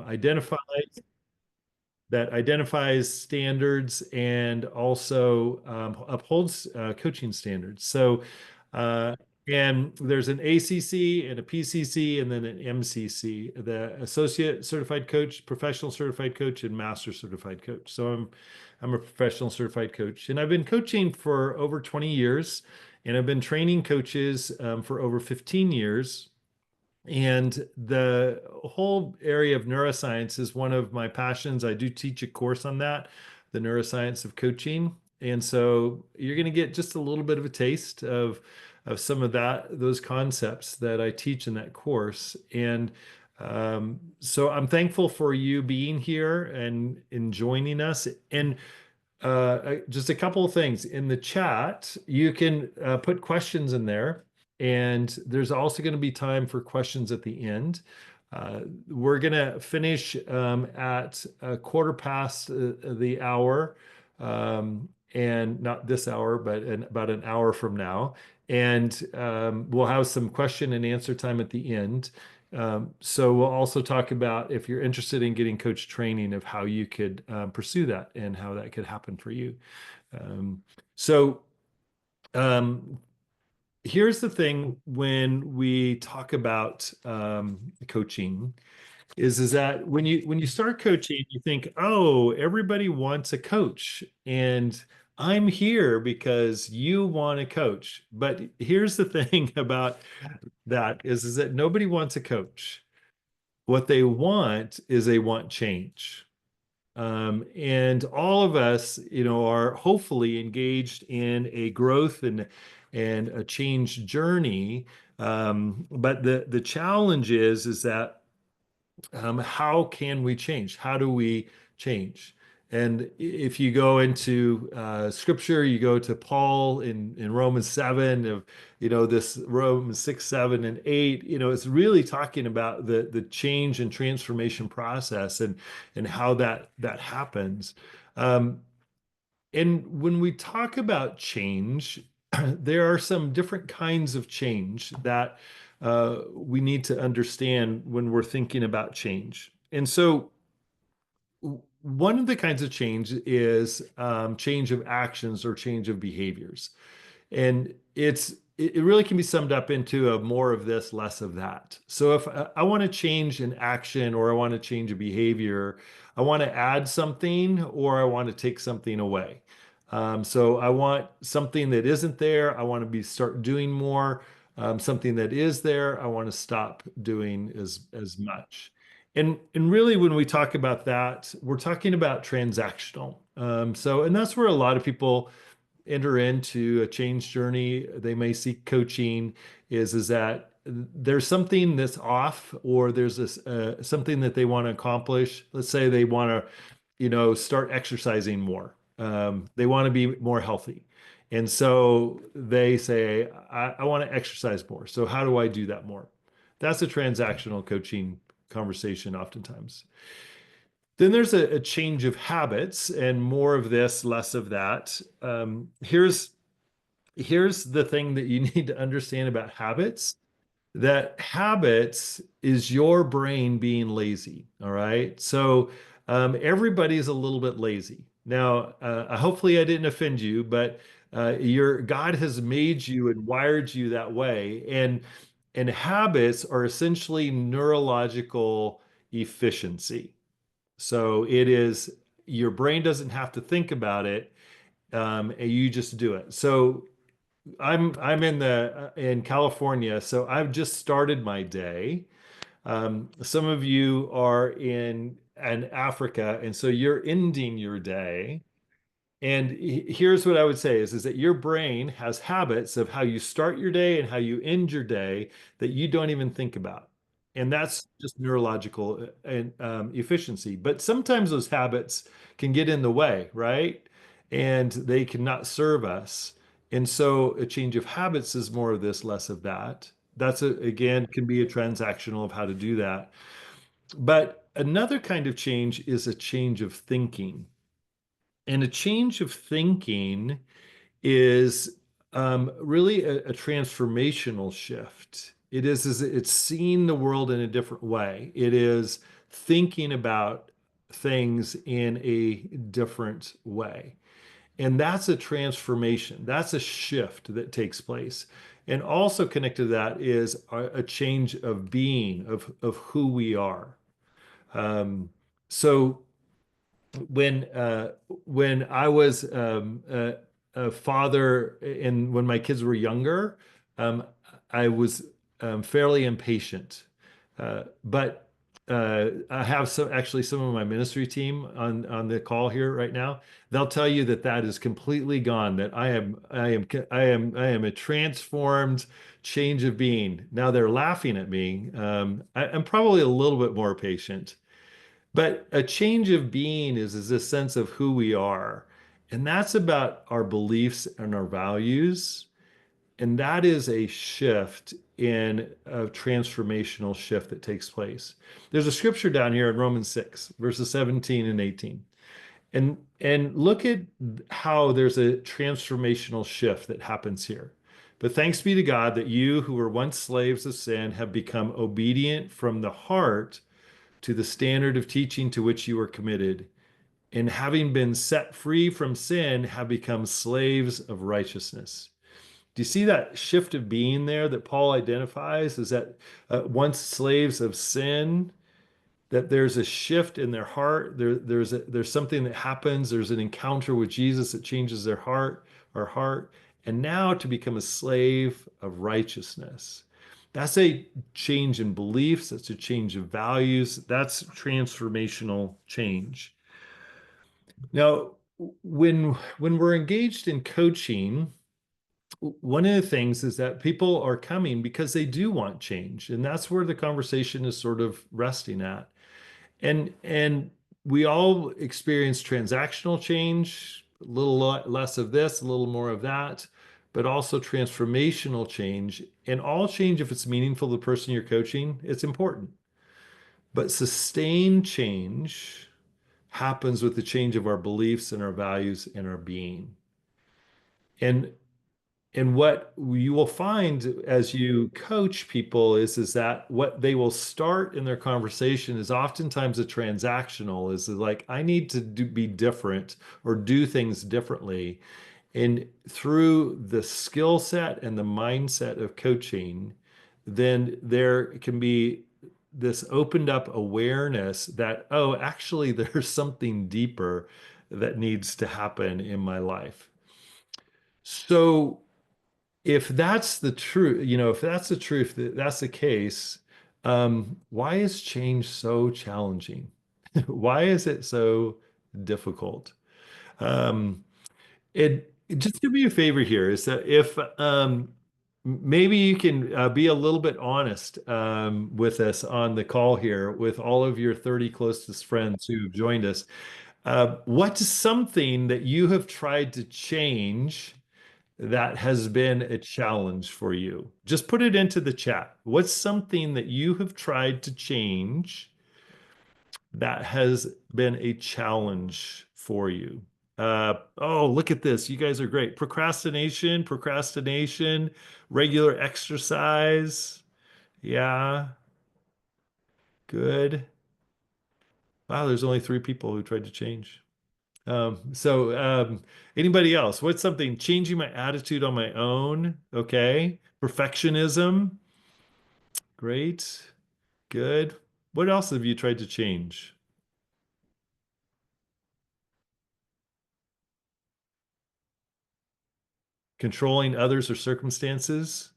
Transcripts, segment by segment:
identifies standards and also upholds coaching standards. So, uh, and there's an ACC and a PCC and then an MCC, the Associate Certified Coach, Professional Certified Coach, and Master Certified Coach. So I'm a professional certified coach, and I've been coaching for over 20 years, and I've been training coaches for over 15 years. And the whole area of neuroscience is one of my passions. I do teach a course on that, the neuroscience of coaching. And so you're going to get just a little bit of a taste of some of those concepts that I teach in that course. And so I'm thankful for you being here and joining us. And just a couple of things in the chat. You can put questions in there, and there's also going to be time for questions at the end. We're going to finish at a quarter past the hour, and not this hour, but about an hour from now. And we'll have some question and answer time at the end. So we'll also talk about if you're interested in getting coach training of how you could pursue that and how that could happen for you. Um, so um, here's the thing when we talk about coaching is that when you start coaching, you think, oh, everybody wants a coach, and I'm here because you want a coach. But here's the thing about that is that nobody wants a coach. What they want is they want change. And all of us, are hopefully engaged in a growth and a change journey. But the challenge is that how can we change? How do we change? And if you go into scripture, you go to Paul in Romans 7 of, this Romans 6, 7, and 8, it's really talking about the change and transformation process and how that happens. Um, and when we talk about change, there are some different kinds of change that we need to understand when we're thinking about change. And so, one of the kinds of change is change of actions or change of behaviors. And it really can be summed up into a more of this, less of that. So if I want to change an action or I want to change a behavior, I want to add something or I want to take something away. So I want something that isn't there. I want to start doing more. Something that is there, I want to stop doing as much. And really, when we talk about that, we're talking about transactional. And that's where a lot of people enter into a change journey. They may seek coaching. Is that there's something that's off, or there's this something that they want to accomplish. Let's say they want to, start exercising more. They want to be more healthy. And so they say, I want to exercise more. So how do I do that more? That's a transactional coaching conversation oftentimes. Then there's a change of habits and more of this, less of that. Here's the thing that you need to understand about habits, that habits is your brain being lazy. All right. So everybody's a little bit lazy. Now, hopefully I didn't offend you, but your God has made you and wired you that way. And habits are essentially neurological efficiency. So it is your brain doesn't have to think about it, and you just do it. So I'm in California, so I've just started my day. Some of you are in Africa, and so you're ending your day. And here's what I would say is that your brain has habits of how you start your day and how you end your day that you don't even think about. And that's just neurological and efficiency. But sometimes those habits can get in the way, right? And they cannot serve us. And so a change of habits is more of this, less of that. Again, can be a transactional of how to do that. But another kind of change is a change of thinking. And a change of thinking is really a transformational shift. It's seeing the world in a different way. It is thinking about things in a different way. And that's a transformation. That's a shift that takes place. And also connected to that is a change of being, of who we are. So when I was a father and when my kids were younger, I was fairly impatient. But I have some of my ministry team on the call here right now. They'll tell you that that is completely gone. That I am a transformed change of being. Now they're laughing at me. I'm probably a little bit more patient. But a change of being is a sense of who we are. And that's about our beliefs and our values. And that is a shift in a transformational shift that takes place. There's a scripture down here in Romans 6, verses 17 and 18. And look at how there's a transformational shift that happens here. But thanks be to God that you who were once slaves of sin have become obedient from the heart to the standard of teaching to which you were committed, and having been set free from sin, have become slaves of righteousness. Do you see that shift of being there that Paul identifies? Is that once slaves of sin, that there's a shift in their heart. There's something that happens. There's an encounter with Jesus that changes their heart, our heart, and now to become a slave of righteousness. That's a change in beliefs. That's a change of values. That's transformational change. Now, when we're engaged in coaching, one of the things is that people are coming because they do want change, and that's where the conversation is sort of resting at. And we all experience transactional change, a little less of this, a little more of that, but also transformational change. And all change, if it's meaningful to the person you're coaching, it's important. But sustained change happens with the change of our beliefs and our values and our being. And and what you will find as you coach people is that what they will start in their conversation is oftentimes a transactional, is like, I need to be different or do things differently. And through the skill set and the mindset of coaching, then there can be this opened up awareness that, oh, actually, there's something deeper that needs to happen in my life. So, if that's the truth, if that's the truth, that's the case, why is change so challenging? Why is it so difficult? Um, just do me a favor here is that if maybe you can be a little bit honest with us on the call here with all of your 30 closest friends who've joined us. What's something that you have tried to change that has been a challenge for you? Just put it into the chat. What's something that you have tried to change that has been a challenge for you? Oh, look at this. You guys are great. Procrastination, regular exercise. Yeah, good. Wow, there's only three people who tried to change. So, anybody else? What's something changing my attitude on my own? Okay. Perfectionism. Great. Good. What else have you tried to change? Controlling others or circumstances.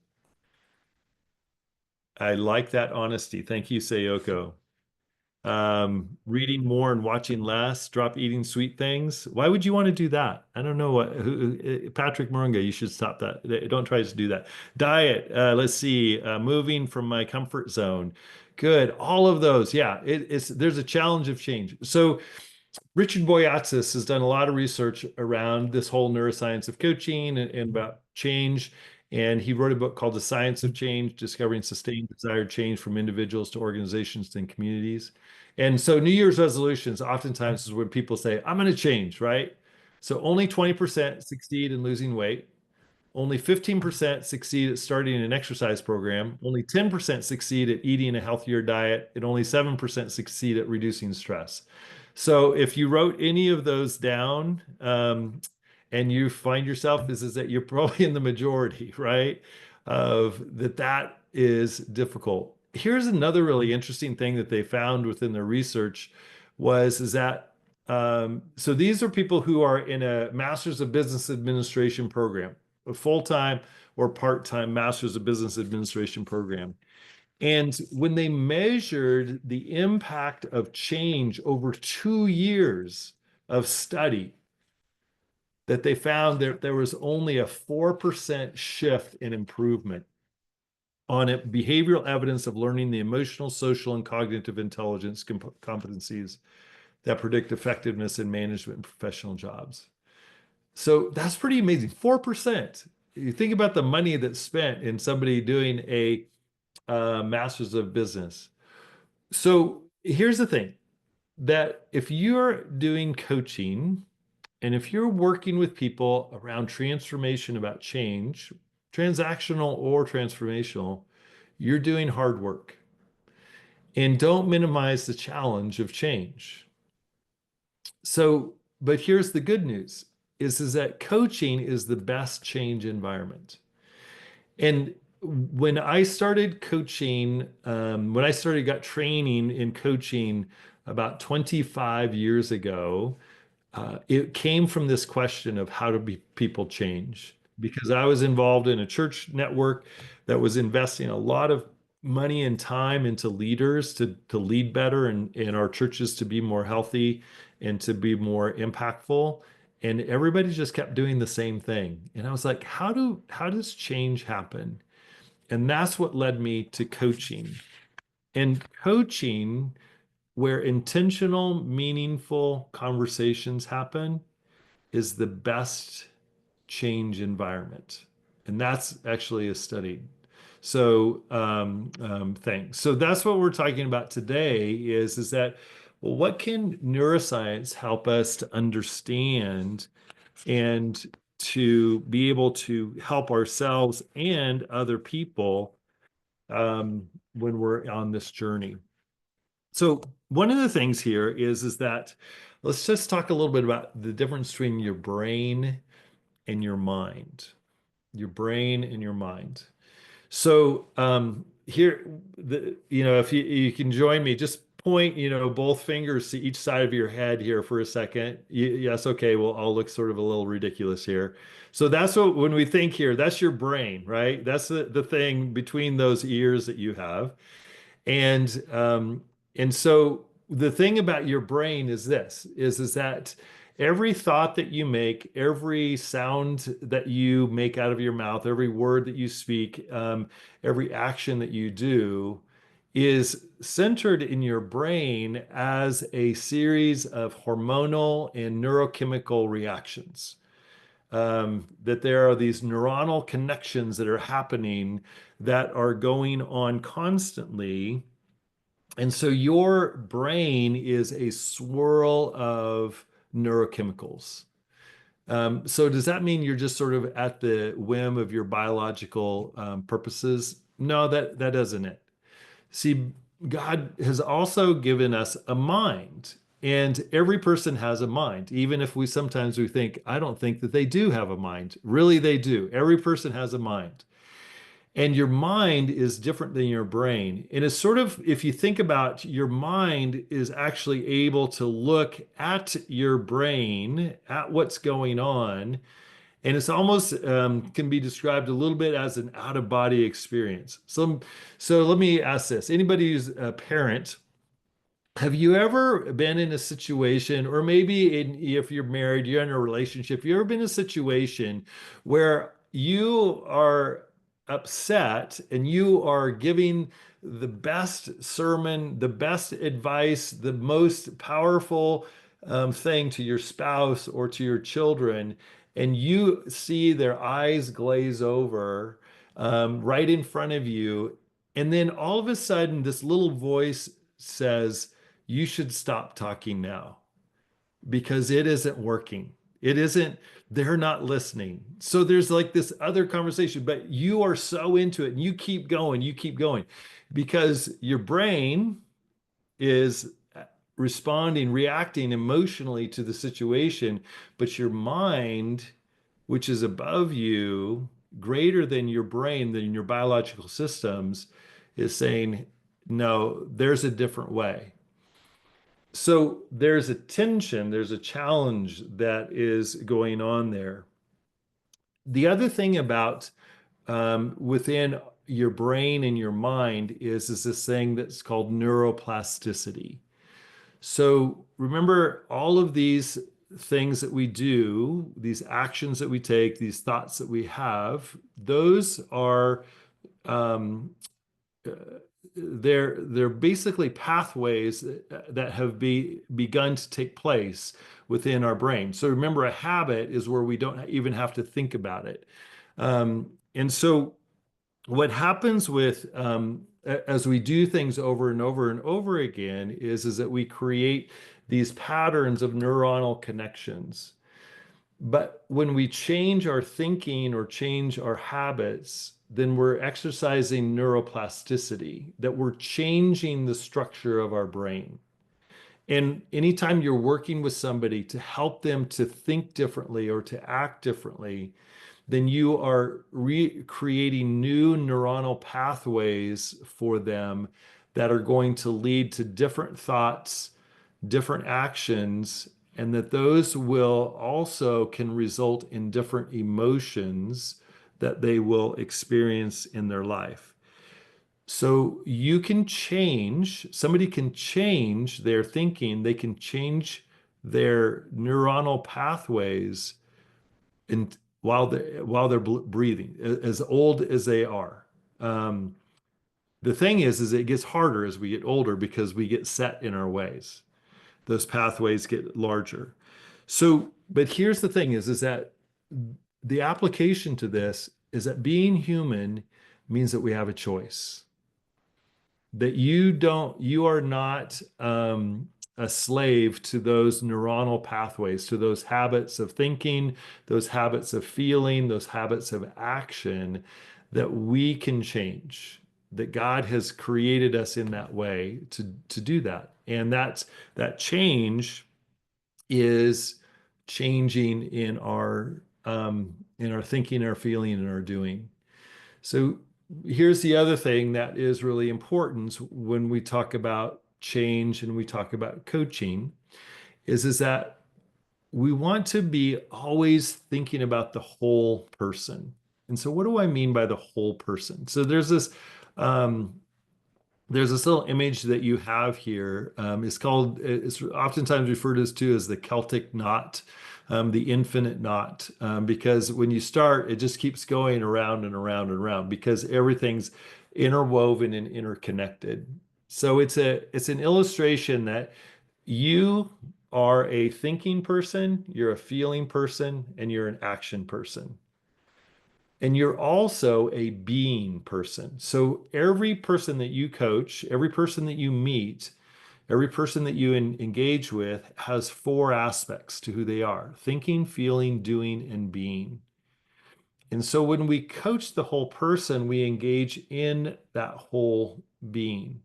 I like that honesty. Thank you, Sayoko. Reading more and watching less, drop eating sweet things. Why would you want to do that? I don't know Patrick Moringa, you should stop that. Don't try to do that. Diet, let's see, moving from my comfort zone. Good. All of those. Yeah, there's a challenge of change. So Richard Boyatzis has done a lot of research around this whole neuroscience of coaching and about change. And he wrote a book called The Science of Change, Discovering Sustained Desired Change from Individuals to Organizations and Communities. And so New Year's resolutions oftentimes is when people say, I'm going to change, right? So only 20% succeed in losing weight. only 15% succeed at starting an exercise program, only 10% succeed at eating a healthier diet, and only 7% succeed at reducing stress. So if you wrote any of those down, and you find yourself is that you're probably in the majority, right? Of that is difficult. Here's another really interesting thing that they found within their research was is that so these are people who are in a Master's of Business Administration program, a full-time or part-time Master's of Business Administration program. And when they measured the impact of change over 2 years of study, that they found that there was only a 4% shift in improvement on it, behavioral evidence of learning the emotional, social, and cognitive intelligence competencies that predict effectiveness in management and professional jobs. So that's pretty amazing. 4%. You think about the money that's spent in somebody doing a master's of business. So here's the thing that if you're doing coaching and if you're working with people around transformation, about change, transactional or transformational, you're doing hard work. And don't minimize the challenge of change. So, but here's the good news is that coaching is the best change environment. And when I started coaching, when I started got training in coaching about 25 years ago, it came from this question of how do people change? Because I was involved in a church network that was investing a lot of money and time into leaders to lead better and our churches to be more healthy and to be more impactful. And everybody just kept doing the same thing. And I was like, how does change happen? And that's what led me to coaching. And coaching, where intentional, meaningful conversations happen, is the best change environment. And that's actually a study. So thanks. So that's what we're talking about today is that, well, what can neuroscience help us to understand and to be able to help ourselves and other people when we're on this journey? So one of the things here is that let's just talk a little bit about the difference between your brain and your mind. Your brain and your mind. So here, if you can join me, just point, both fingers to each side of your head here for a second. Yes, okay. Well, I'll look sort of a little ridiculous here. So that's what when we think here, that's your brain, right? That's the thing between those ears that you have. And so the thing about your brain is this is that every thought that you make, every sound that you make out of your mouth, every word that you speak, every action that you do is centered in your brain as a series of hormonal and neurochemical reactions. That there are these neuronal connections that are happening that are going on constantly. And so your brain is a swirl of neurochemicals. So does that mean you're just sort of at the whim of your biological purposes? No, that doesn't it. See, God has also given us a mind, and every person has a mind, even if we think, I don't think that they do have a mind. Really, they do. Every person has a mind. And your mind is different than your brain. And it's sort of, if you think about your mind is actually able to look at your brain, at what's going on. And it's almost can be described a little bit as an out-of-body experience. So let me ask this. Anybody who's a parent, have you ever been in a situation, or maybe if you're married, you're in a relationship, you ever been in a situation where you are upset and you are giving the best sermon, the best advice, the most powerful thing to your spouse or to your children, and you see their eyes glaze over right in front of you, and then all of a sudden, this little voice says, you should stop talking now because it isn't working. It isn't, they're not listening. So there's like this other conversation, but you are so into it and you keep going because your brain is responding, reacting emotionally to the situation, but your mind, which is above you, greater than your brain, than your biological systems, is saying, no, there's a different way. So there's a tension, there's a challenge that is going on there. The other thing about within your brain and your mind is this thing that's called neuroplasticity. So remember all of these things that we do, these actions that we take, these thoughts that we have, those are um, uh, they're basically pathways that have begun to take place within our brain. So remember, a habit is where we don't even have to think about it. And so what happens with as we do things over and over and over again is that we create these patterns of neuronal connections. But when we change our thinking or change our habits, then we're exercising neuroplasticity, that we're changing the structure of our brain. And anytime you're working with somebody to help them to think differently or to act differently, then you are creating new neuronal pathways for them that are going to lead to different thoughts, different actions, and that those will also can result in different emotions that they will experience in their life. So you can change, somebody can change their thinking, they can change their neuronal pathways and while they're breathing, as old as they are. Um, the thing is it gets harder as we get older because we get set in our ways. Those pathways get larger. So, but here's the thing is that the application to this is that being human means that we have a choice. That you are not a slave to those neuronal pathways, to those habits of thinking, those habits of feeling, those habits of action that we can change. That God has created us in that way to do that. And that change is changing in our thinking, our feeling, and our doing. So here's the other thing that is really important when we talk about change and we talk about coaching is that we want to be always thinking about the whole person. And so what do I mean by the whole person? So um, there's this little image that you have here. It's oftentimes referred as the Celtic knot, the infinite knot, because when you start, it just keeps going around and around and around because everything's interwoven and interconnected. So it's an illustration that you are a thinking person, you're a feeling person, and you're an action person. And you're also a being person. So every person that you coach, every person that you meet, every person that you engage with has four aspects to who they are: thinking, feeling, doing, and being. And so when we coach the whole person, we engage in that whole being.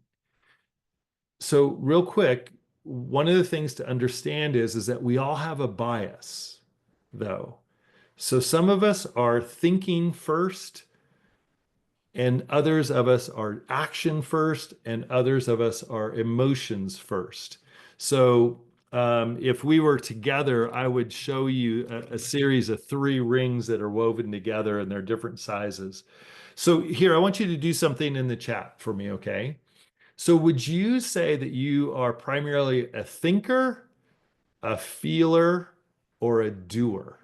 So real quick, one of the things to understand is that we all have a bias, though. So some of us are thinking first, and others of us are action first, and others of us are emotions first. So if we were together, I would show you a series of three rings that are woven together and they're different sizes. So here, I want you to do something in the chat for me, okay? So would you say that you are primarily a thinker, a feeler, or a doer?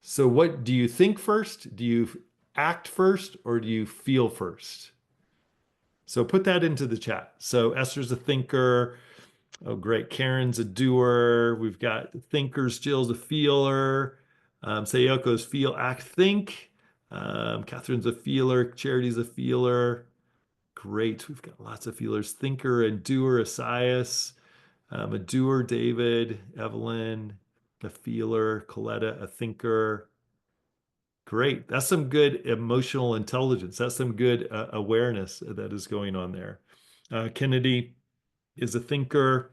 So what do you think first? Do you act first or do you feel first? So put that into the chat. So Esther's a thinker. Oh, great. Karen's a doer. We've got thinkers. Jill's a feeler. Sayoko's feel, act, think. Catherine's a feeler. Charity's a feeler. Great. We've got lots of feelers. Thinker and doer, Asias. A doer, David, Evelyn. a feeler, Coletta, a thinker. Great. That's some good emotional intelligence. That's some good awareness that is going on there. Kennedy is a thinker.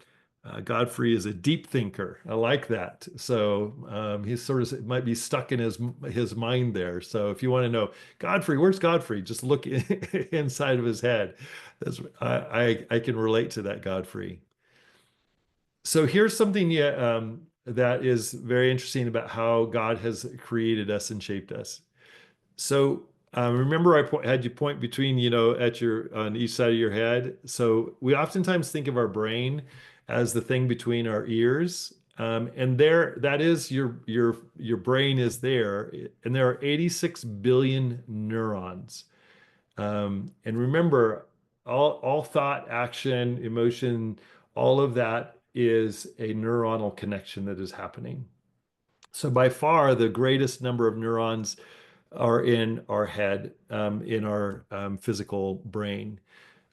Godfrey is a deep thinker. I like that. So he's sort of might be stuck in his mind there. So if you want to know Godfrey, where's Godfrey? Just look inside of his head. I can relate to that Godfrey. So here's something, yeah, that is very interesting about how God has created us and shaped us. So remember, had you point between, at your on each side of your head. So we oftentimes think of our brain as the thing between our ears, and there, that is your brain is there, and there are 86 billion neurons. And remember, all thought, action, emotion, all of that is a neuronal connection that is happening. So by far, the greatest number of neurons are in our head, in our physical brain.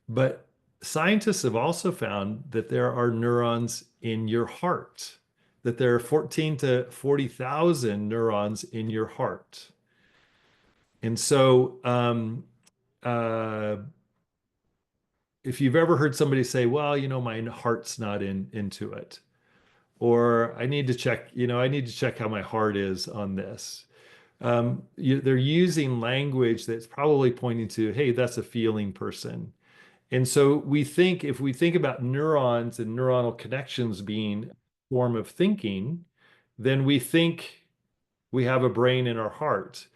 But scientists have also found that there are neurons in your heart, that there are 14 to 40,000 neurons in your heart. And so, uh, if you've ever heard somebody say, well, my heart's not into it, or I need to check how my heart is on this. They're using language that's probably pointing to, hey, that's a feeling person. And so if we think about neurons and neuronal connections being a form of thinking, then we think we have a brain in our heart.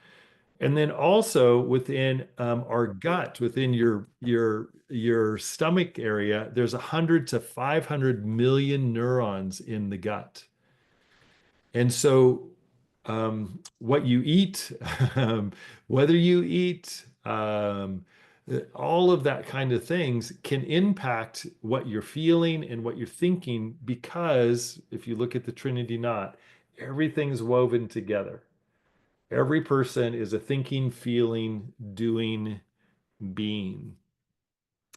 And then also within our gut, within your stomach area, there's 100 to 500 million neurons in the gut. And so, what you eat, whether you eat, all of that kind of things can impact what you're feeling and what you're thinking, because if you look at the Trinity knot, everything's woven together. Every person is a thinking, feeling, doing being.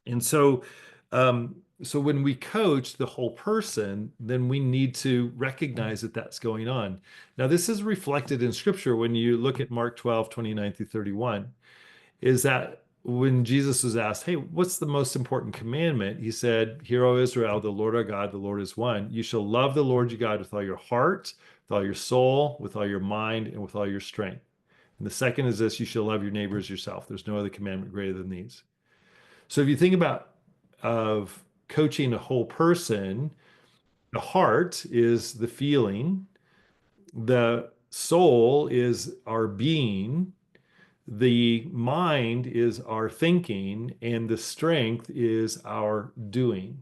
And so when we coach the whole person, then we need to recognize that that's going on. Now, this is reflected in scripture when you look at Mark 12:29 through 31, is that when Jesus was asked, hey, what's the most important commandment? He said, hear, O Israel, the Lord our God, the Lord is one. You shall love the Lord your God with all your heart, with all your soul, with all your mind, and with all your strength. And the second is this, you shall love your neighbor as yourself. There's no other commandment greater than these. So if you think about of coaching a whole person, the heart is the feeling, the soul is our being, the mind is our thinking, and the strength is our doing.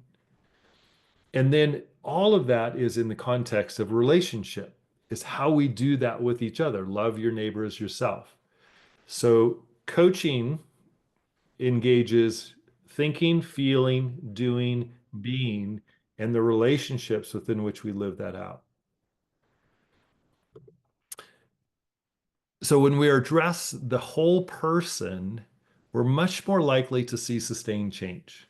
And then all of that is in the context of relationship, is how we do that with each other. Love your neighbor as yourself. So coaching engages thinking, feeling, doing, being, and the relationships within which we live that out. So when we address the whole person, we're much more likely to see sustained change.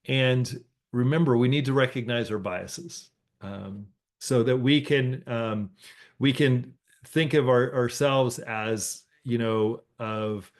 And remember, we need to recognize our biases, so that we can think of ourselves as, of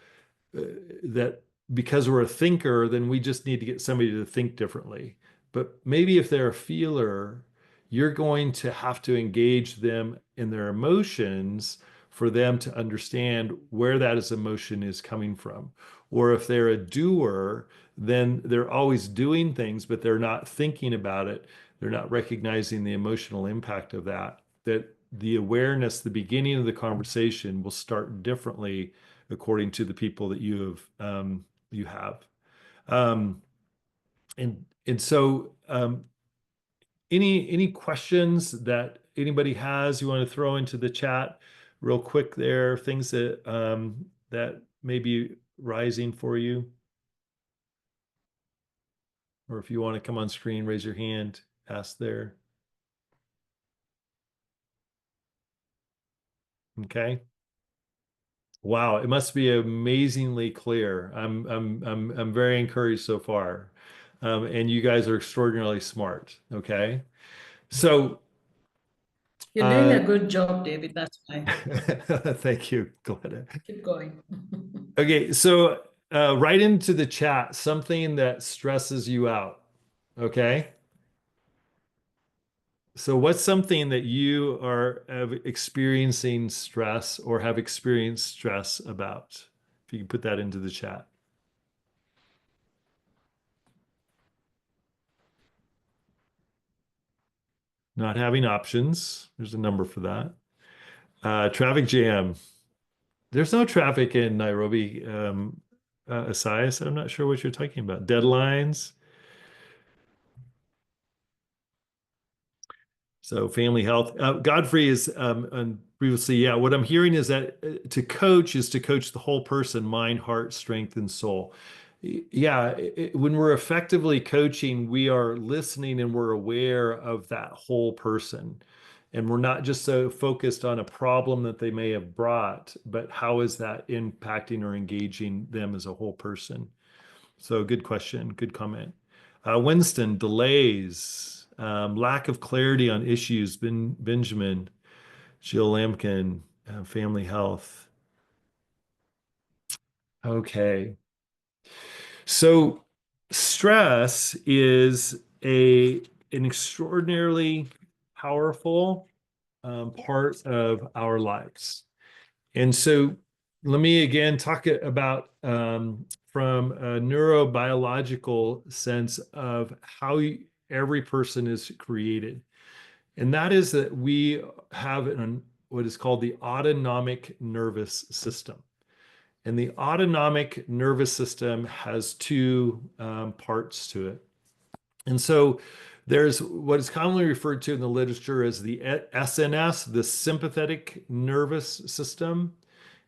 that because we're a thinker, then we just need to get somebody to think differently. But maybe if they're a feeler, you're going to have to engage them in their emotions for them to understand where emotion is coming from. Or if they're a doer, then they're always doing things, but they're not thinking about it. They're not recognizing the emotional impact of that. That the awareness, the beginning of the conversation will start differently according to the people that you have. Um, and so any questions that anybody has you want to throw into the chat real quick there, things that may be rising for you, or if you want to come on screen, raise your hand, ask there. Okay. Wow, it must be amazingly clear. I'm very encouraged so far. And you guys are extraordinarily smart. Okay. So You're doing Uh, a good job, David. That's why. thank you, Glenna. Keep going. Okay, so write into the chat something that stresses you out. Okay. So what's something that you are experiencing stress or have experienced stress about? If you can put that into the chat. Not having options. There's a number for that. Traffic jam. There's no traffic in Nairobi, Asai, so I'm not sure what you're talking about. Deadlines. So family health. Godfrey is and previously, yeah. What I'm hearing is that to coach is to coach the whole person, mind, heart, strength, and soul. Yeah, when we're effectively coaching, we are listening and we're aware of that whole person. And we're not just so focused on a problem that they may have brought, but how is that impacting or engaging them as a whole person? So good question, good comment. Winston, delays, lack of clarity on issues. Benjamin, Jill Lampkin, family health. Okay. So stress is an extraordinarily powerful part of our lives. And so let me again talk about from a neurobiological sense of how every person is created. And that is that we have what is called the autonomic nervous system. And the autonomic nervous system has two parts to it. And so there's what is commonly referred to in the literature as the SNS, the sympathetic nervous system.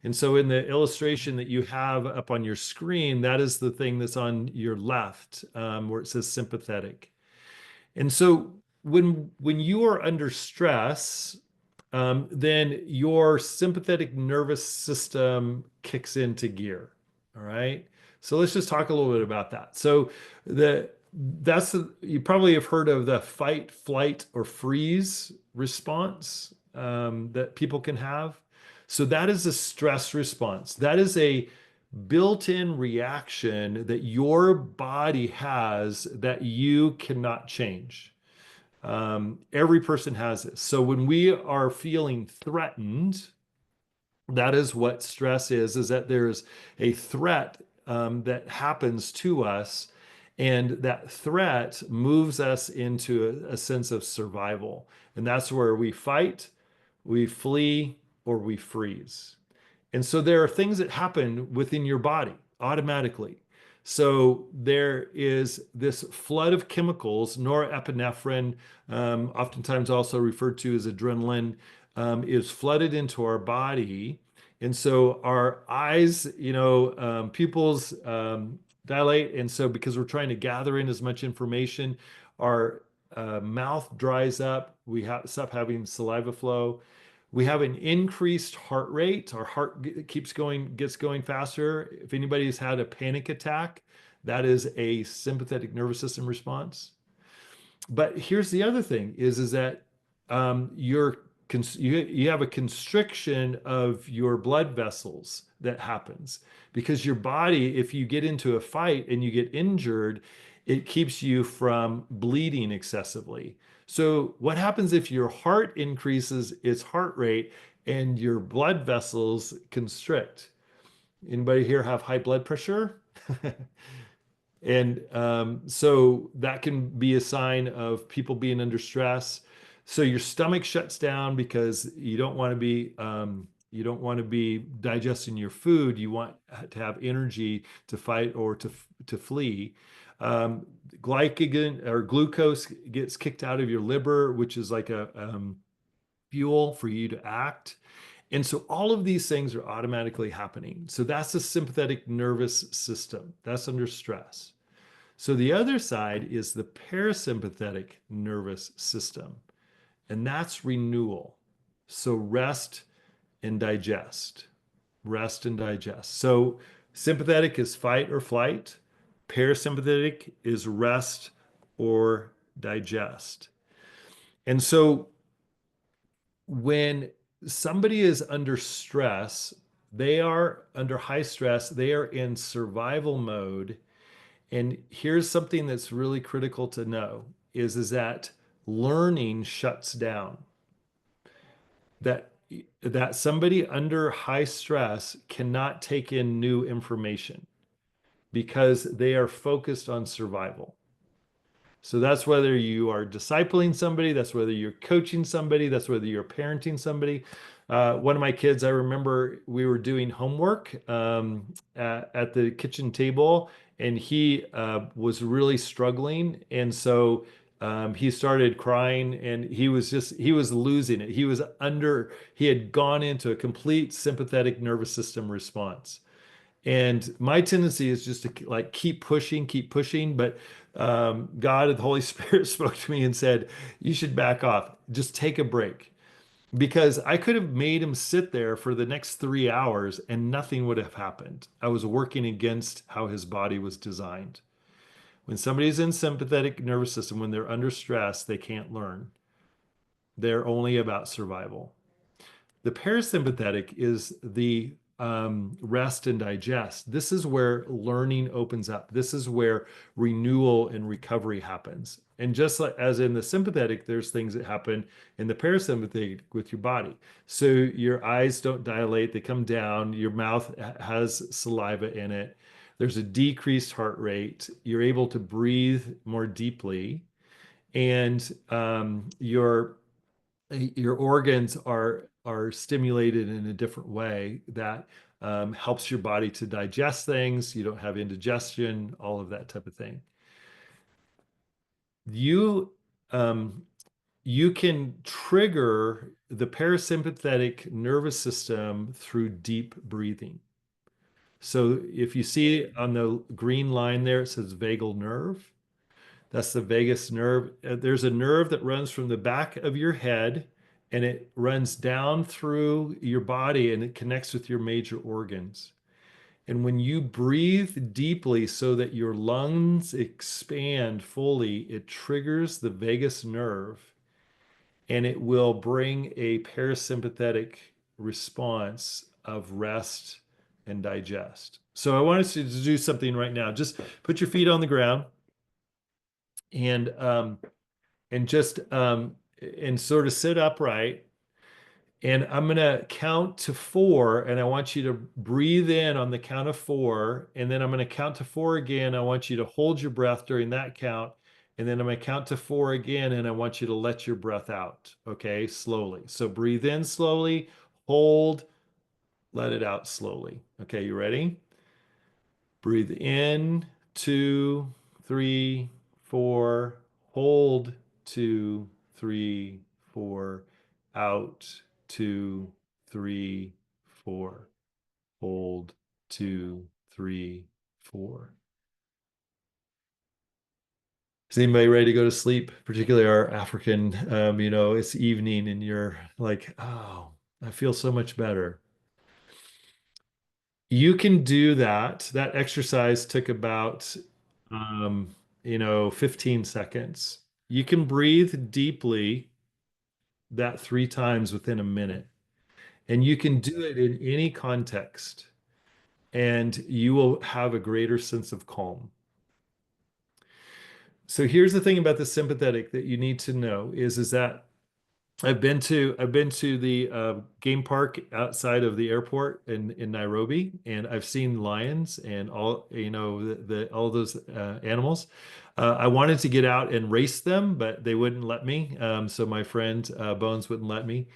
And so in the illustration that you have up on your screen, that is the thing that's on your left, where it says sympathetic. And so when you are under stress, then your sympathetic nervous system kicks into gear. All right. So let's just talk a little bit about that. So the you probably have heard of the fight, flight, or freeze response that people can have. So that is a stress response. That is a built-in reaction that your body has that you cannot change. Every person has this. So when we are feeling threatened, that is what stress is that there's a threat that happens to us, and that threat moves us into a sense of survival. And that's where we fight, we flee, or we freeze. And so there are things that happen within your body automatically. So there is this flood of chemicals, norepinephrine, oftentimes also referred to as adrenaline, is flooded into our body. And so our eyes, pupils dilate. And so because we're trying to gather in as much information, our mouth dries up. We stop having saliva flow. We have an increased heart rate. Our heart gets going faster. If anybody's had a panic attack, that is a sympathetic nervous system response. But here's the other thing is that you have a constriction of your blood vessels that happens because your body, if you get into a fight and you get injured, it keeps you from bleeding excessively. So what happens if your heart increases its heart rate and your blood vessels constrict? Anybody here have high blood pressure? And so that can be a sign of people being under stress. So your stomach shuts down because you don't want to be digesting your food. You want to have energy to fight or to flee. Glycogen or glucose gets kicked out of your liver, which is like a fuel for you to act. And so all of these things are automatically happening. So that's the sympathetic nervous system. That's under stress. So the other side is the parasympathetic nervous system, and that's renewal. So rest and digest, rest and digest. So sympathetic is fight or flight, parasympathetic is rest or digest. And so when somebody is under stress, they are under high stress, they are in survival mode. And here's something that's really critical to know is that learning shuts down. That that somebody under high stress cannot take in new information because they are focused on survival. So that's whether you are discipling somebody, that's whether you're coaching somebody, that's whether you're parenting somebody. One of my kids, I remember we were doing homework at the kitchen table, and he was really struggling. And so he started crying, and he was losing it. He had gone into a complete sympathetic nervous system response. And my tendency is just to like keep pushing. But God and the Holy Spirit spoke to me and said, "You should back off. Just take a break." Because I could have made him sit there for the next 3 hours and nothing would have happened. I was working against how his body was designed. When somebody's in sympathetic nervous system, when they're under stress, they can't learn. They're only about survival. The parasympathetic is the rest and digest. This is where learning opens up. This is where renewal and recovery happens. And just like as in the sympathetic, there's things that happen in the parasympathetic with your body. So your eyes don't dilate, they come down, your mouth has saliva in it. There's a decreased heart rate. You're able to breathe more deeply, and your organs are stimulated in a different way that helps your body to digest things. You don't have indigestion, all of that type of thing. You um, you can trigger the parasympathetic nervous system through deep breathing. So if you see on the green line there, it says vagal nerve. That's the vagus nerve. There's a nerve that runs from the back of your head and it runs down through your body and it connects with your major organs. And when you breathe deeply so that your lungs expand fully, it triggers the vagus nerve and it will bring a parasympathetic response of rest and digest. So I want us to do something right now. Just put your feet on the ground and just and sort of sit upright. And I'm gonna count to four, and I want you to breathe in on the count of four, and then I'm gonna count to four again. I want you to hold your breath during that count, and then I'm gonna count to four again, and I want you to let your breath out, okay, slowly. So breathe in slowly, hold, let it out slowly. Okay, you ready? Breathe in, 2, 3, 4. Hold, 2, 3, 4. Out, 2, 3, 4. Hold, 2, 3, 4. Is anybody ready to go to sleep? Particularly our African, it's evening and you're like, oh, I feel so much better. You can do that. That exercise took about, um, 15 seconds. You can breathe deeply that 3 times within a minute, and you can do it in any context, and you will have a greater sense of calm. So here's the thing about the sympathetic that you need to know is that I've been to the game park outside of the airport in Nairobi, and I've seen lions and all all those animals. I wanted to get out and race them, but they wouldn't let me. So my friend Bones wouldn't let me.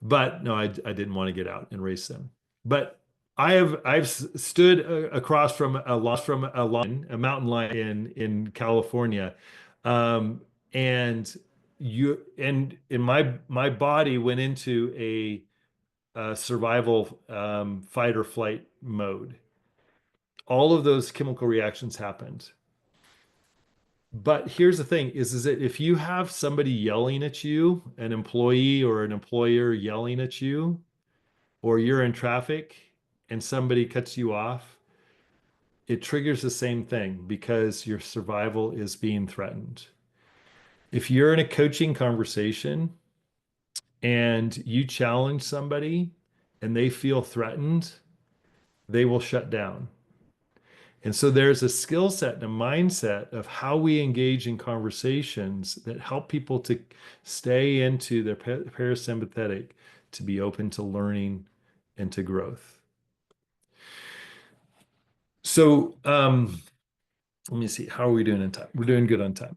But no, I didn't want to get out and race them. But I've stood across from a lion, a mountain lion in California, um, and my body went into a survival fight or flight mode. All of those chemical reactions happened. But here's the thing is that if you have somebody yelling at you, an employee or an employer yelling at you, or you're in traffic and somebody cuts you off, it triggers the same thing because your survival is being threatened. If you're in a coaching conversation and you challenge somebody and they feel threatened, they will shut down. And so there's a skill set and a mindset of how we engage in conversations that help people to stay into their parasympathetic, to be open to learning and to growth. So let me see, how are we doing in time? We're doing good on time.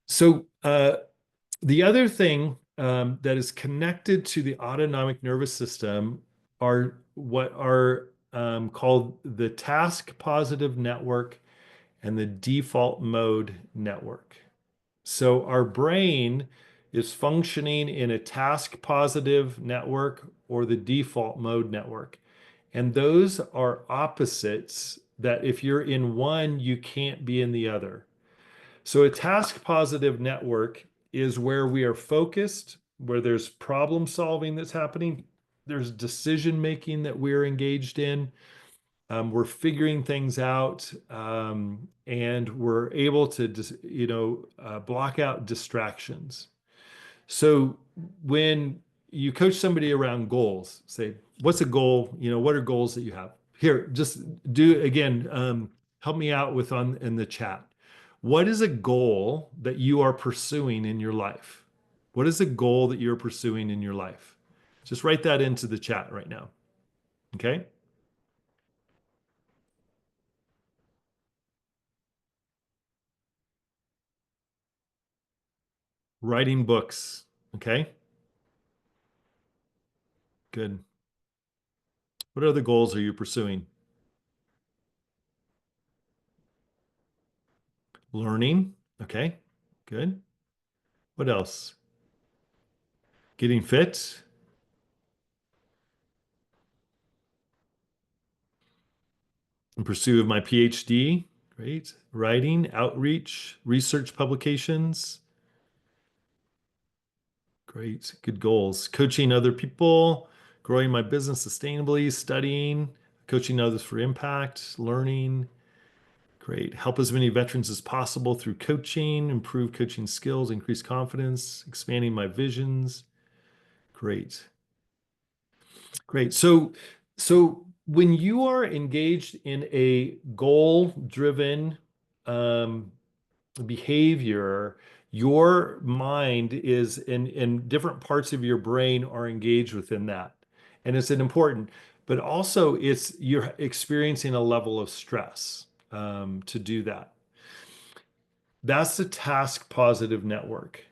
So the other thing that is connected to the autonomic nervous system are what are called the task positive network and the default mode network. So our brain is functioning in a task positive network or the default mode network. And those are opposites that if you're in one, you can't be in the other. So a task positive network is where we are focused, where there's problem solving that's happening, there's decision making that we're engaged in. We're figuring things out, and we're able to, block out distractions. So when you coach somebody around goals, say, what's a goal? What are goals that you have? Here, just do again, help me out with on in the chat. What is a goal that you are pursuing in your life? What is a goal that you're pursuing in your life? Just write that into the chat right now. Okay. Writing books. Okay. Good. What other goals are you pursuing? Learning. Okay. Good. What else? Getting fit. In pursuit of my PhD. Great. Writing, outreach, research publications. Great. Good goals. Coaching other people, growing my business sustainably, studying, coaching others for impact, learning. Great. Help as many veterans as possible through coaching, improve coaching skills, increase confidence, expanding my visions. Great. Great. So when you are engaged in a goal-driven um, behavior, your mind is in different parts of your brain are engaged within that. And it's an important, but also you're experiencing a level of stress to do that. That's the task positive network.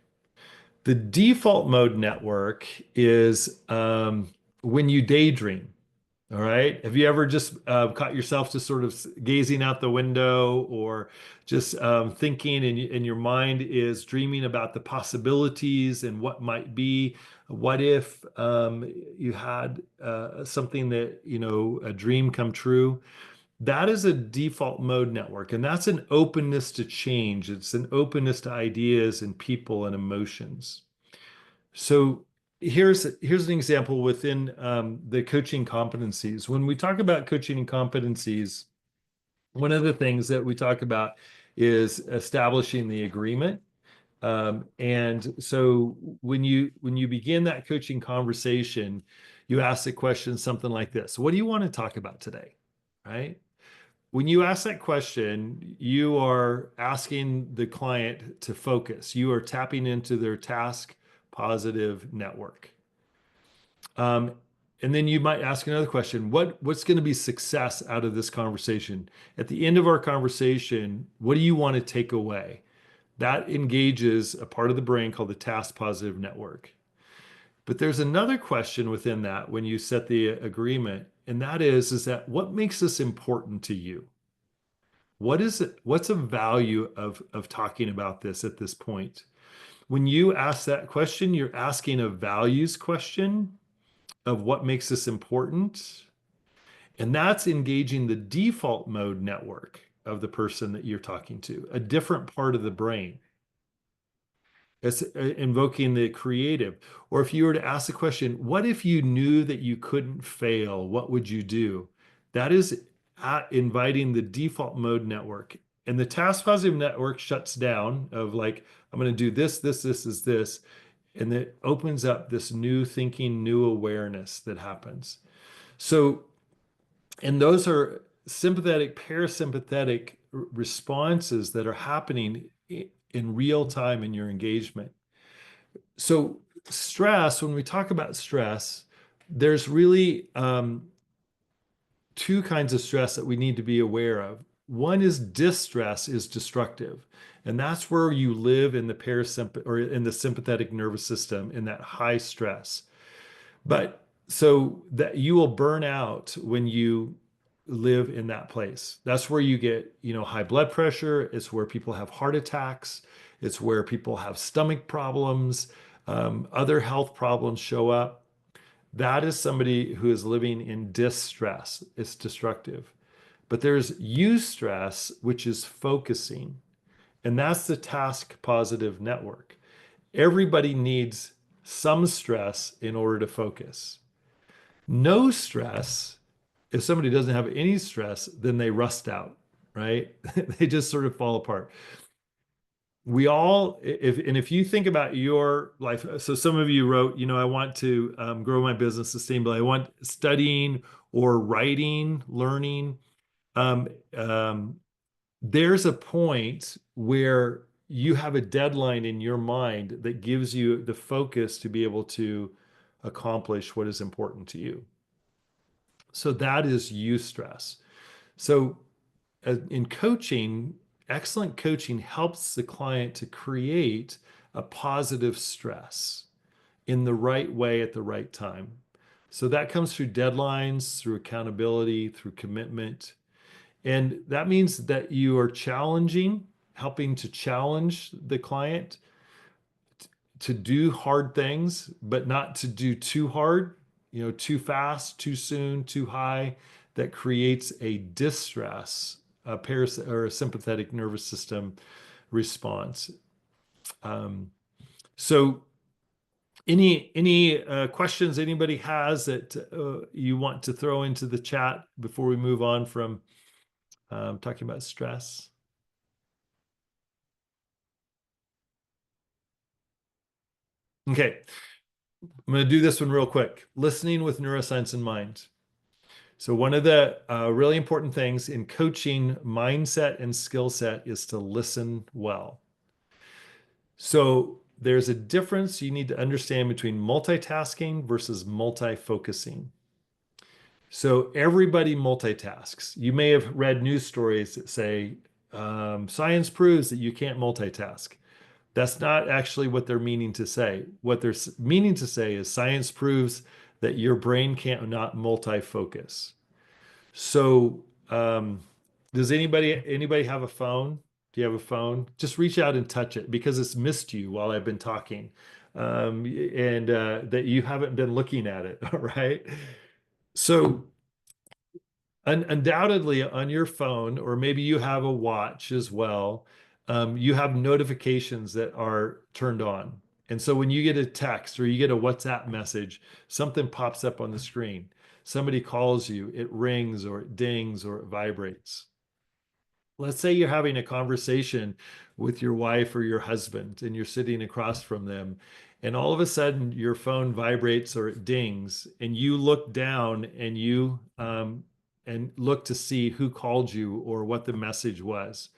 The default mode network is when you daydream. All right. Have you ever just caught yourself just sort of gazing out the window or just thinking and your mind is dreaming about the possibilities and what might be? What if you had something that, a dream come true? That is a default mode network, and that's an openness to change. It's an openness to ideas and people and emotions. So here's an example within the coaching competencies. When we talk about coaching and competencies, one of the things that we talk about is establishing the agreement. And so when you begin that coaching conversation, you ask the question something like this: what do you want to talk about today? Right? When you ask that question, you are asking the client to focus. You are tapping into their task positive network. Um, and then you might ask another question. What's going to be success out of this conversation? At the end of our conversation, what do you want to take away? That engages a part of the brain called the task positive network. But there's another question within that when you set the agreement, and that is that what makes this important to you? What is it? What's a value of talking about this at this point? When you ask that question, you're asking a values question of what makes this important. And that's engaging the default mode network of the person that you're talking to, a different part of the brain. It's invoking the creative. Or if you were to ask the question, what if you knew that you couldn't fail? What would you do? That is inviting the default mode network. And the task positive network shuts down of like, I'm going to do this, this, this is this. and it opens up this new thinking, new awareness that happens. So, and those are sympathetic, parasympathetic responses that are happening in real time in your engagement. So, stress, when we talk about stress, there's really two kinds of stress that we need to be aware of. One is distress is destructive, and that's where you live in the parasympathetic or in the sympathetic nervous system in that high stress. But so that you will burn out when you live in that place. That's where you get, high blood pressure. It's where people have heart attacks. It's where people have stomach problems. Other health problems show up. That is somebody who is living in distress. It's destructive. But there's eustress, which is focusing, and that's the task positive network. Everybody needs some stress in order to focus. No stress, if somebody doesn't have any stress, then they rust out, right? They just sort of fall apart. We all, if you think about your life, so some of you wrote, I want to grow my business sustainably. I want studying or writing, learning. Um, um, there's a point where you have a deadline in your mind that gives you the focus to be able to accomplish what is important to you. So that is eustress. So in coaching, excellent coaching helps the client to create a positive stress in the right way at the right time. So that comes through deadlines, through accountability, through commitment. And that means that you are challenging, helping to challenge the client to do hard things, but not to do too hard, too fast, too soon, too high. That creates a distress, or a sympathetic nervous system response. Um, so, any questions anybody has that you want to throw into the chat before we move on from talking about stress? Okay, I'm going to do this one real quick. Listening with neuroscience in mind. So one of the really important things in coaching mindset and skill set is to listen well. So there's a difference you need to understand between multitasking versus multi-focusing. So everybody multitasks. You may have read news stories that say science proves that you can't multitask. That's not actually what they're meaning to say. What they're meaning to say is science proves that your brain can't not multi-focus. So, does anybody have a phone? Do you have a phone? Just reach out and touch it because it's missed you while I've been talking, and that you haven't been looking at it. All right. So, undoubtedly on your phone, or maybe you have a watch as well, you have notifications that are turned on. And so when you get a text or you get a WhatsApp message, something pops up on the screen. Somebody calls you, it rings or it dings or it vibrates. Let's say you're having a conversation with your wife or your husband and you're sitting across from them, and all of a sudden your phone vibrates or it dings, and you look down and look to see who called you or what the message was.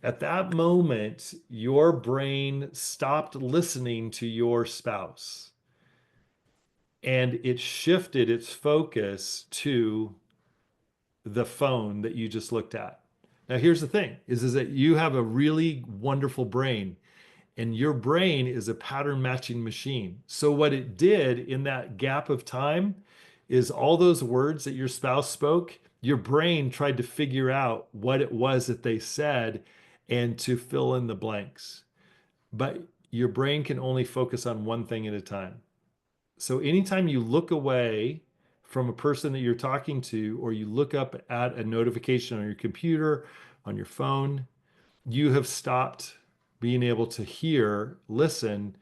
At that moment, your brain stopped listening to your spouse and it shifted its focus to the phone that you just looked at. Now, here's the thing is that you have a really wonderful brain, and your brain is a pattern matching machine. So what it did in that gap of time is all those words that your spouse spoke, your brain tried to figure out what it was that they said and to fill in the blanks. But your brain can only focus on one thing at a time. So anytime you look away from a person that you're talking to, or you look up at a notification on your computer, on your phone, you have stopped being able to hear, listen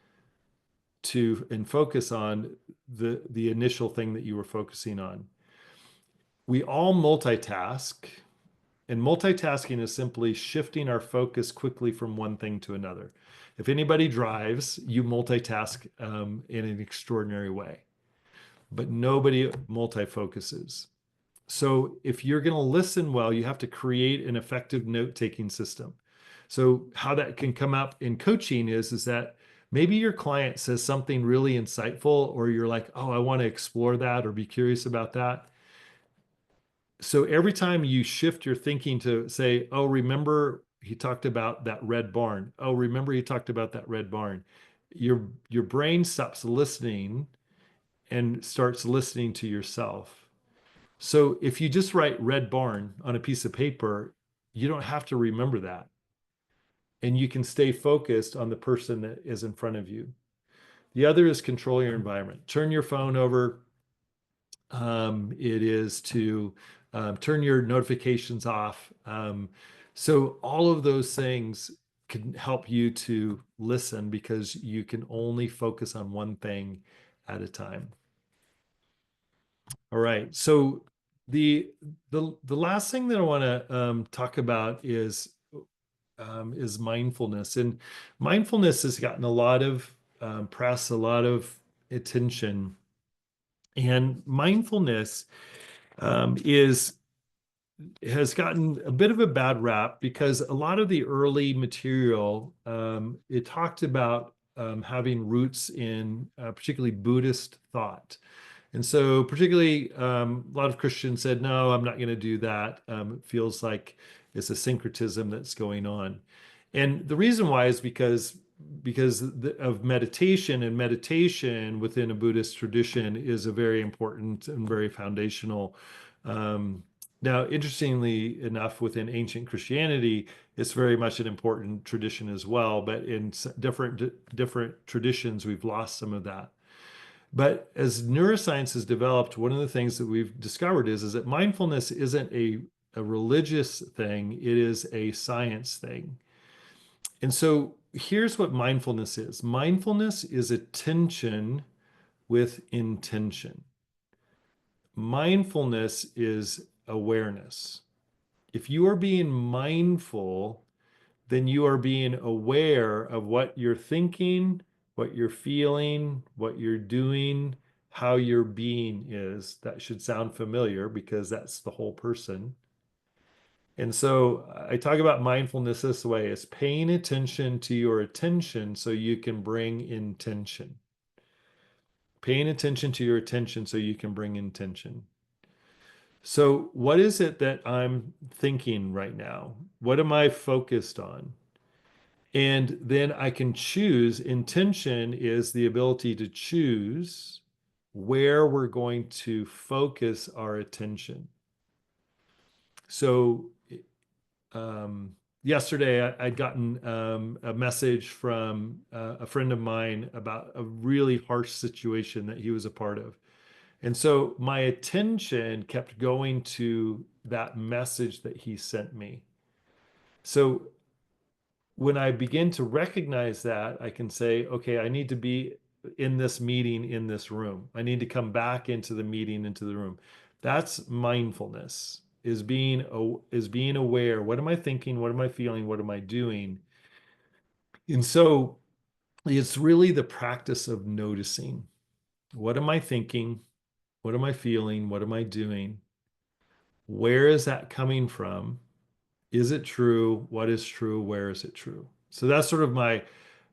to, and focus on the initial thing that you were focusing on. We all multitask, and multitasking is simply shifting our focus quickly from one thing to another. If anybody drives, you multitask in an extraordinary way, but nobody multifocuses. So if you're going to listen well, you have to create an effective note-taking system. So how that can come up in coaching is that maybe your client says something really insightful, or you're like, oh, I want to explore that or be curious about that. So every time you shift your thinking to say, oh, remember he talked about that red barn. Oh, remember he talked about that red barn. Your brain stops listening and starts listening to yourself. So if you just write red barn on a piece of paper, you don't have to remember that. And you can stay focused on the person that is in front of you. The other is control your environment. Turn your phone over. It is to turn your notifications off. So all of those things can help you to listen because you can only focus on one thing at a time. All right. So the the last thing that I want to talk about is mindfulness, and mindfulness has gotten a lot of press, a lot of attention, and mindfulness is has gotten a bit of a bad rap because a lot of the early material it talked about having roots in particularly Buddhist thought. And so, particularly, a lot of Christians said, no, I'm not going to do that. It feels like it's a syncretism that's going on. And the reason why is because of meditation, and meditation within a Buddhist tradition is a very important and very foundational. Um, Now, interestingly enough, within ancient Christianity, it's very much an important tradition as well. But in different traditions, we've lost some of that. But as neuroscience has developed, one of the things that we've discovered is that mindfulness isn't a religious thing, it is a science thing. And so here's what mindfulness is: mindfulness is attention with intention. Mindfulness is awareness. If you are being mindful, then you are being aware of what you're thinking, what you're feeling, what you're doing, how your being is. That should sound familiar because that's the whole person. And so I talk about mindfulness this way: is paying attention to your attention so you can bring intention. Paying attention to your attention so you can bring intention. So, what is it that I'm thinking right now? What am I focused on? And then I can choose. Intention is the ability to choose where we're going to focus our attention. So, yesterday I'd gotten a message from a friend of mine about a really harsh situation that he was a part of. And so my attention kept going to that message that he sent me. So when I begin to recognize that, I can say, okay, I need to be in this meeting in this room. I need to come back into the meeting, into the room. That's mindfulness, is being aware. What am I thinking? What am I feeling? What am I doing? And so it's really the practice of noticing. What am I thinking? What am I feeling? What am I doing? Where is that coming from? Is it true? What is true? Where is it true? So that's sort of my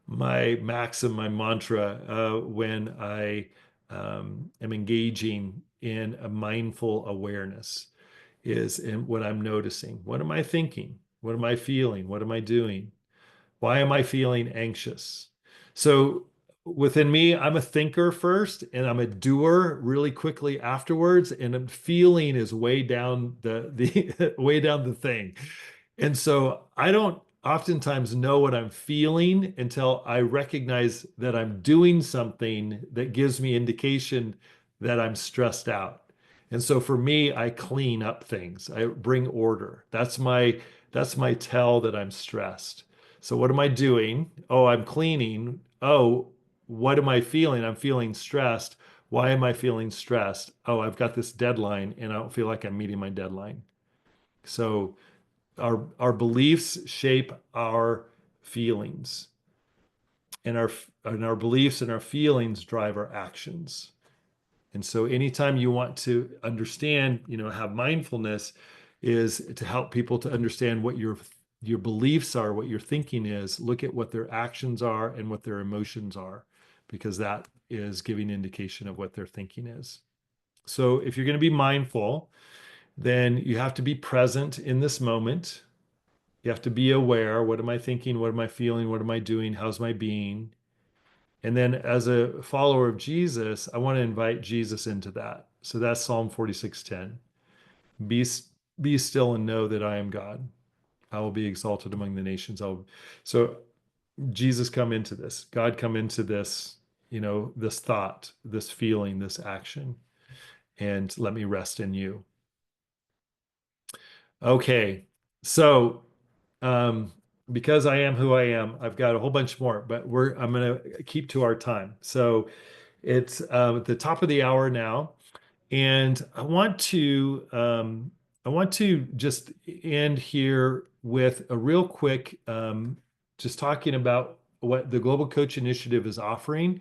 maxim, my mantra when I am engaging in a mindful awareness is in what I'm noticing. What am I thinking? What am I feeling? What am I doing? Why am I feeling anxious? So within me, I'm a thinker first and I'm a doer really quickly afterwards. And feeling is way down the way down the thing. And so I don't oftentimes know what I'm feeling until I recognize that I'm doing something that gives me indication that I'm stressed out. And so for me, I clean up things. I bring order. That's my tell that I'm stressed. So what am I doing? Oh, I'm cleaning. Oh, what am I feeling? I'm feeling stressed. Why am I feeling stressed? Oh, I've got this deadline and I don't feel like I'm meeting my deadline. So our beliefs shape our feelings. and our beliefs and our feelings drive our actions. And so anytime you want to understand, have mindfulness is to help people to understand what your beliefs are, what your thinking is, look at what their actions are and what their emotions are, because that is giving indication of what their thinking is. So if you're going to be mindful, then you have to be present in this moment. You have to be aware. What am I thinking? What am I feeling? What am I doing? How's my being? And then as a follower of Jesus, I want to invite Jesus into that. So that's Psalm 46:10. Be be still and know that I am God. I will be exalted among the nations. So Jesus come into this. God come into this, this thought, this feeling, this action, and let me rest in you. Okay. So um because I am who I am, I've got a whole bunch more, but I'm gonna keep to our time. So it's at the top of the hour now, and I want to just end here with a real quick, just talking about what the Global Coach Initiative is offering.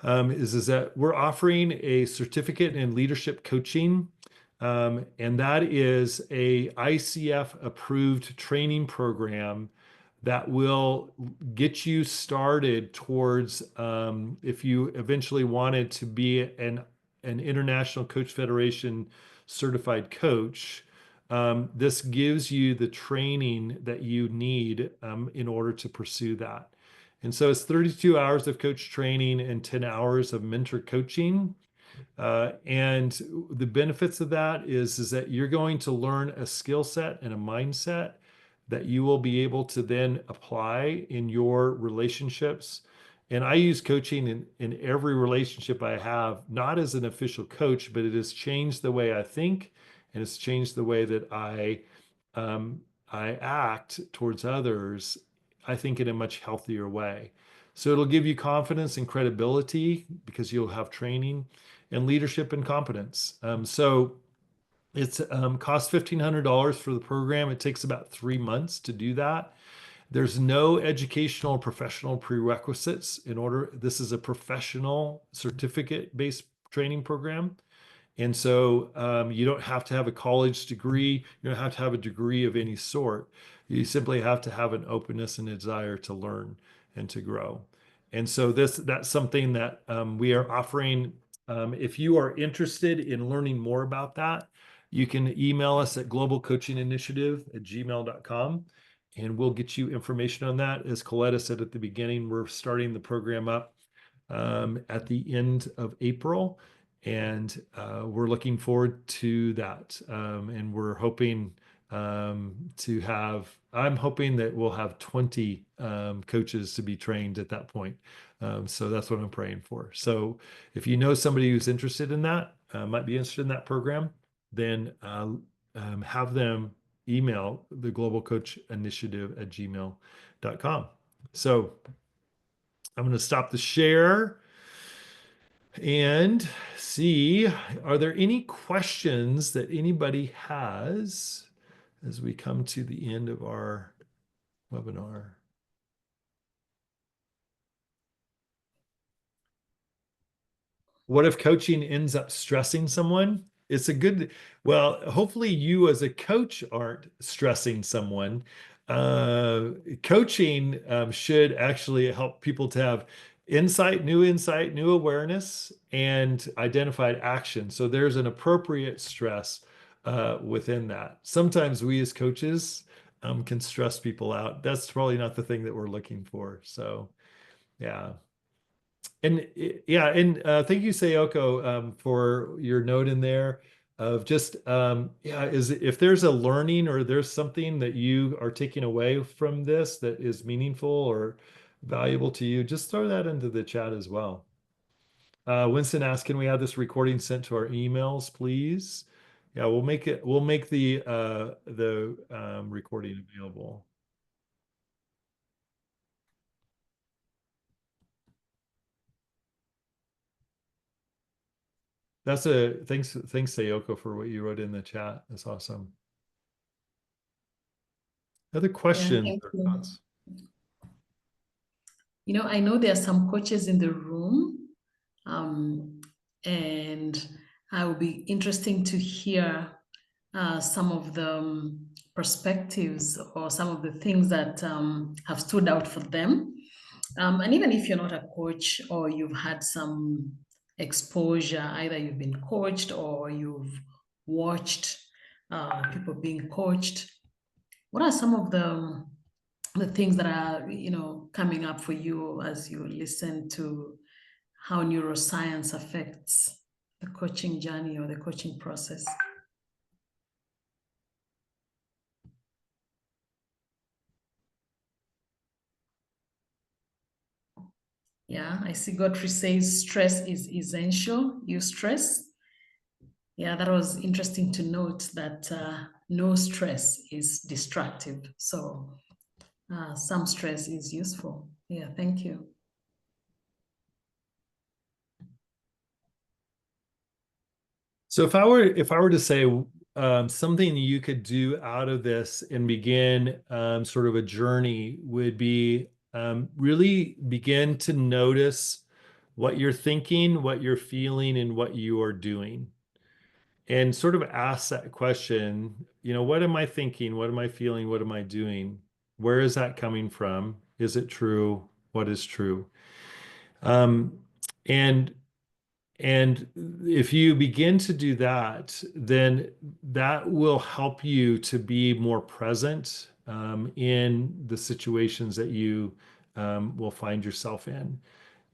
Is that we're offering a certificate in leadership coaching, and that is a ICF approved training program that will get you started towards, if you eventually wanted to be an International Coach Federation certified coach. This gives you the training that you need in order to pursue that. And so it's 32 hours of coach training and 10 hours of mentor coaching. And the benefits of that is that you're going to learn a skill set and a mindset that you will be able to then apply in your relationships. And I use coaching in every relationship I have, not as an official coach, but it has changed the way I think, and it's changed the way that um, I act towards others, I think in a much healthier way. So it'll give you confidence and credibility because you'll have training and leadership and competence. So it's costs $1,500 for the program. It takes about 3 months to do that. There's no educational or professional prerequisites in order. This is a professional certificate-based training program. And so you don't have to have a college degree. You don't have to have a degree of any sort. You simply have to have an openness and a desire to learn and to grow. And so that's something that we are offering. If you are interested in learning more about that, you can email us at globalcoachinginitiative@gmail.com, and we'll get you information on that. As Coletta said at the beginning, we're starting the program up at the end of April, and we're looking forward to that. And we're hoping I'm hoping that we'll have 20 coaches to be trained at that point. So that's what I'm praying for. So if you know somebody who's interested in that, might be interested in that program, then have them email the Global Coach Initiative at gmail.com. So I'm going to stop the share and see, are there any questions that anybody has as we come to the end of our webinar? What if coaching ends up stressing someone? It's a good, well, hopefully you as a coach aren't stressing someone. Uh, Coaching should actually help people to have insight, new awareness, and identified action. So there's an appropriate stress within that. Sometimes we as coaches can stress people out. That's probably not the thing that we're looking for. So, yeah. And yeah, and thank you, Sayoko, for your note in there of just yeah, is if there's a learning or there's something that you are taking away from this that is meaningful or valuable to you, just throw that into the chat as well. Winston asked, "Can we have this recording sent to our emails, please?" Yeah, we'll make the recording available. Thanks, Sayoko, for what you wrote in the chat. That's awesome. Other Yeah, questions thank or you. thoughts? I know there are some coaches in the room, um, and I will be interesting to hear some of the perspectives or some of the things that have stood out for them. And even if you're not a coach or you've had some exposure, either you've been coached or you've watched people being coached, what are some of the things that are coming up for you as you listen to how neuroscience affects the coaching journey or the coaching process? Yeah, I see Godfrey says stress is essential. You stress. Yeah, that was interesting to note that no stress is destructive. So some stress is useful. Yeah, thank you. So if I were to say something you could do out of this and begin sort of a journey would be really begin to notice what you're thinking, what you're feeling, and what you are doing. And sort of ask that question, what am I thinking? What am I feeling? What am I doing? Where is that coming from? Is it true? What is true? Um, and and if you begin to do that, then that will help you to be more present in the situations that you will find yourself in.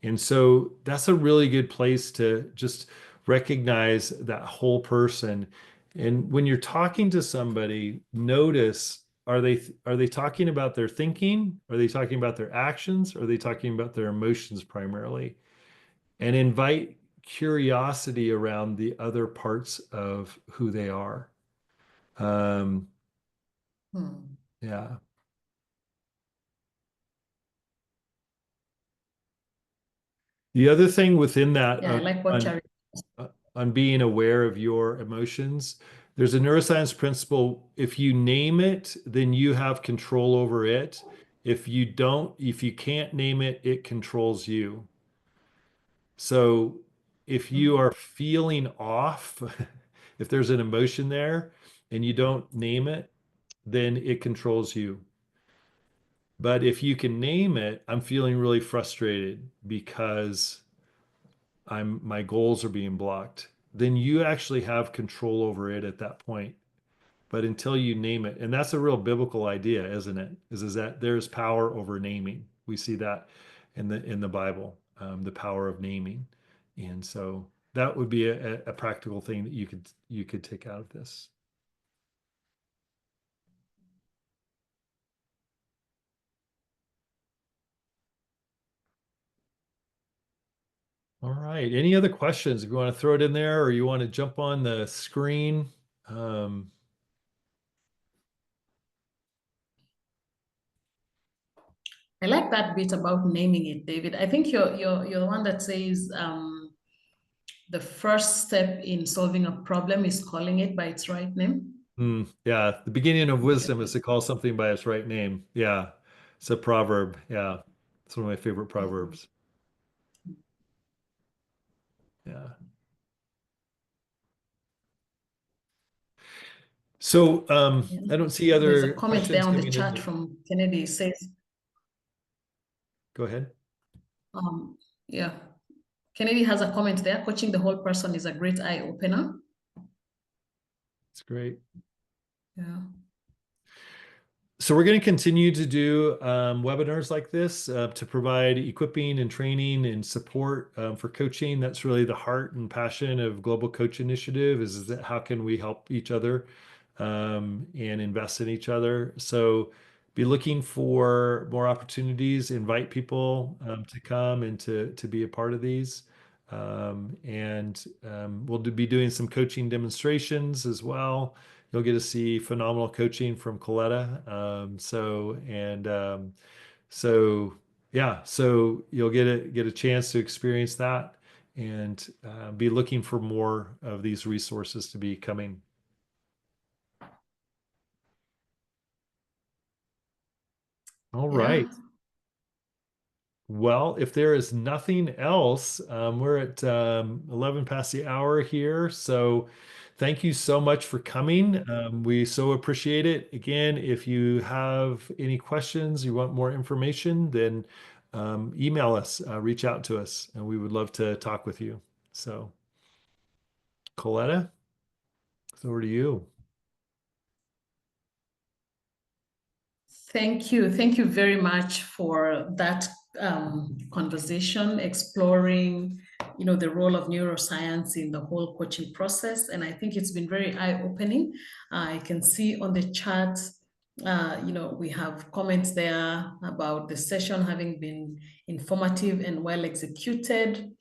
And so that's a really good place to just recognize that whole person. And when you're talking to somebody, notice are they talking about their thinking? Are they talking about their actions? Are they talking about their emotions primarily? And invite curiosity around the other parts of who they are. Um, Hmm. yeah. The other thing within that Yeah, I like what on you're. on being aware of your emotions, there's a neuroscience principle. If you name it, then you have control over it. If you can't name it, it controls you. So if you Hmm. are feeling off, if there's an emotion there and you don't name it, then it controls you. But if you can name it, I'm feeling really frustrated because my goals are being blocked, then you actually have control over it at that point. But until you name it, and that's a real biblical idea, isn't it? Is that there's power over naming. We see that in the Bible, the power of naming. And so that would be a practical thing that you could take out of this. All right. Any other questions? If you want to throw it in there or you want to jump on the screen. Um, I like that bit about naming it, David. I think you're the one that says the first step in solving a problem is calling it by its right name. yeah, the beginning of Yeah. wisdom is to call something by its right name. Yeah, it's a proverb. Yeah, it's one of my favorite proverbs. Yeah. So Yeah. I don't see There's a other comment there questions on the coming in. chat from Kennedy. It says, Go ahead. yeah, Kennedy has a comment there. Coaching the whole person is a great eye opener. It's great. Yeah. So we're going to continue to do webinars like this to provide equipping and training and support for coaching. That's really the heart and passion of Global Coach Initiative is that how can we help each other and invest in each other. So be looking for more opportunities, invite people to come and to be a part of these. And we'll be doing some coaching demonstrations as well. You'll get to see phenomenal coaching from Coletta. So yeah, so you'll get a chance to experience that and be looking for more of these resources to be coming. All Yeah. right. Well, if there is nothing else, we're at 11 past the hour here. So thank you so much for coming. We so appreciate it. Again, if you have any questions, you want more information, then email us, reach out to us, and we would love to talk with you. So, Coletta, it's over to you. Thank you. Thank you very much for that conversation, exploring, the role of neuroscience in the whole coaching process. And I think it's been very eye-opening. I can see on the chat, we have comments there about the session having been informative and well executed.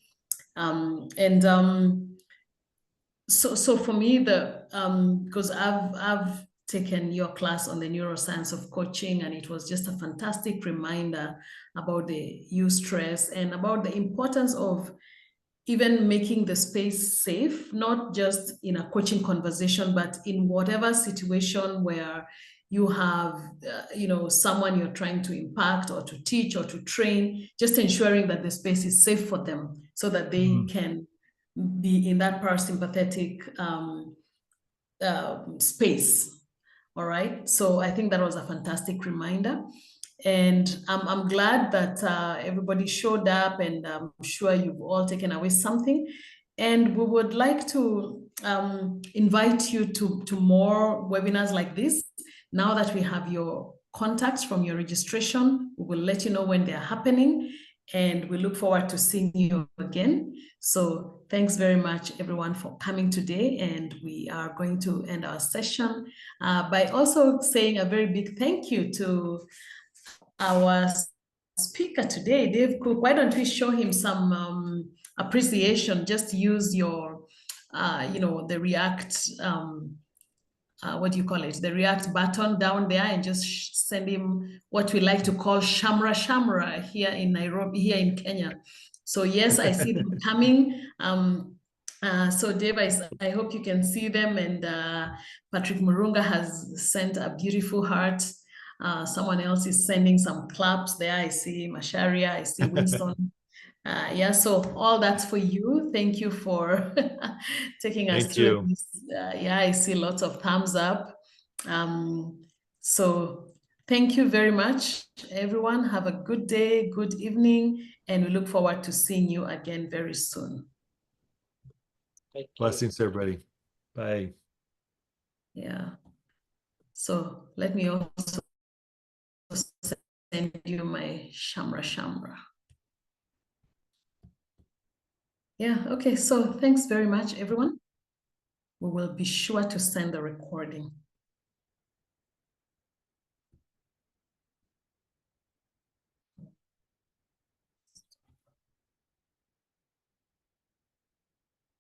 So for me, because I've taken your class on the neuroscience of coaching, and it was just a fantastic reminder about the eustress and about the importance of even making the space safe, not just in a coaching conversation, but in whatever situation where you have, someone you're trying to impact or to teach or to train, just ensuring that the space is safe for them so that they can be in that parasympathetic space. All right. So I think that was a fantastic reminder. And I'm glad that everybody showed up, and I'm sure you've all taken away something. And we would like to invite you to more webinars like this. Now that we have your contacts from your registration, we will let you know when they're happening, and we look forward to seeing you again. So thanks very much, everyone, for coming today. And we are going to end our session by also saying a very big thank you to our speaker today, Dave Cook. Why don't we show him some appreciation? Just use your, the React, what do you call it? The React button down there, and just send him what we like to call shamra shamra here in Nairobi, here in Kenya. So yes, I see them coming. So Dave, I hope you can see them. And Patrick Murunga has sent a beautiful heart. Someone else is sending some claps there. I see Masharia, I see Winston. Yeah, so all that's for you. Thank you for taking us Thank through you. this. Yeah, I see lots of thumbs up. So thank you very much, everyone. Have a good day, good evening, and we look forward to seeing you again very soon. Thank you. Blessings, everybody. Bye. Yeah. So let me also send you my shamra shamra. Yeah, okay. So thanks very much, everyone. We will be sure to send the recording.